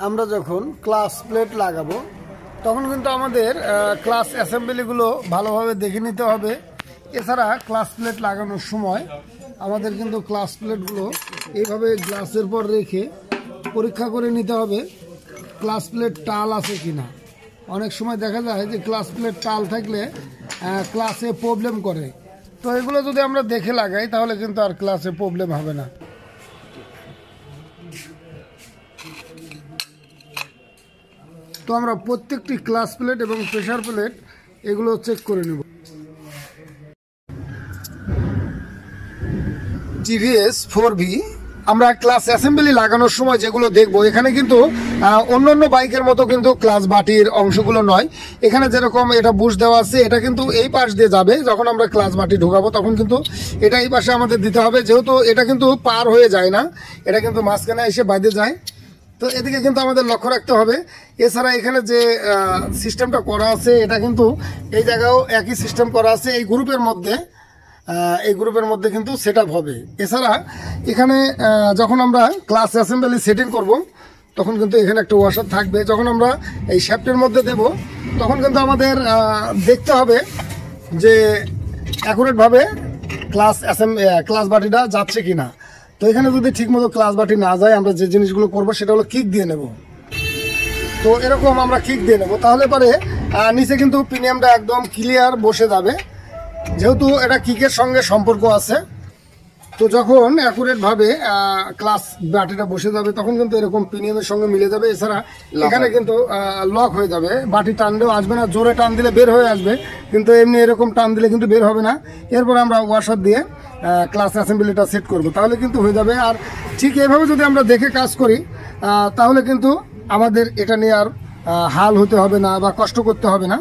আমরা যখন class plate লাগাবো তখন কিন্তু আমাদের ক্লাস অ্যাসেম্বলিগুলো ভালোভাবে দেখে নিতে হবে। এছাড়া ক্লাস প্লেট লাগানোর সময় আমাদের কিন্তু ক্লাস প্লেটগুলো এইভাবে গ্লাসের পর রেখে পরীক্ষা করে নিতে হবে ক্লাস প্লেট টাল আছে কিনা। অনেক সময় দেখা যায় যে ক্লাস প্লেট টাল থাকলে ক্লাসে প্রবলেম করে, তো এগুলো যদি আমরা দেখে লাগাই তাহলে কিন্তু আর ক্লাসে প্রবলেম হবে না। তো আমরা প্রত্যেকটি ক্লাস প্লেট এবং প্রেসার প্লেট এগুলো চেক করে নেব। টিভিএস 4V আমরা ক্লাস অ্যাসেম্বলি লাগানোর সময় যেগুলো দেখবো, এখানে কিন্তু অন্যান্য বাইকের মতো কিন্তু ক্লাস বাটির অংশগুলো নয়। এখানে যেরকম এটা বুশ দেওয়া আছে, এটা কিন্তু এই পাশ দিয়ে যাবে। যখন আমরা ক্লাস বাটি ঢোকাবো তখন কিন্তু এটা এই পাশে আমাদের দিতে হবে, যেহেতু এটা কিন্তু পার হয়ে যায় না, এটা কিন্তু মাঝখানে এসে বাইরে যায়। তো এদিকে কিন্তু আমাদের লক্ষ্য রাখতে হবে। এছাড়া এখানে যে সিস্টেমটা করা আছে এটা কিন্তু এই জায়গাও একই সিস্টেম করা আছে। এই গ্রুপের মধ্যে কিন্তু সেট আপ হবে। এছাড়া এখানে যখন আমরা ক্লাস অ্যাসেম্বলি সেটিং করব তখন কিন্তু এখানে একটা ওয়াশার থাকবে। যখন আমরা এই শ্যাফটের মধ্যে দেব তখন কিন্তু আমাদের দেখতে হবে যে অ্যাকুরেটভাবে ক্লাস বাটিটা যাচ্ছে কিনা। তো এখানে যদি ঠিকমতো ক্লাস বাটি না যায়, আমরা যে জিনিসগুলো করবো সেটা হলো কিক দিয়ে নেব। তো এরকম আমরা কিক দিয়ে নেব, তাহলে পরে নিচে কিন্তু প্রিমিয়ামটা একদম ক্লিয়ার বসে যাবে, যেহেতু এটা কিকের সঙ্গে সম্পর্ক আছে। তো যখন অ্যাকুরেটভাবে ক্লাস বাটিটা বসে যাবে তখন কিন্তু এরকম প্রিমিয়ামের সঙ্গে মিলে যাবে। এছাড়া এখানে কিন্তু লক হয়ে যাবে, বাটি টানলেও আসবে না। জোরে টান দিলে বের হয়ে আসবে, কিন্তু এমনি এরকম টান দিলে কিন্তু বের হবে না। এরপর আমরা ওয়াশার দিয়ে ক্লাস অ্যাসেম্বলিটা সেট করব, তাহলে কিন্তু হয়ে যাবে। আর ঠিক এভাবে যদি আমরা দেখে কাজ করি তাহলে কিন্তু আমাদের এটা নিয়ে আর হাল হতে হবে না বা কষ্ট করতে হবে না।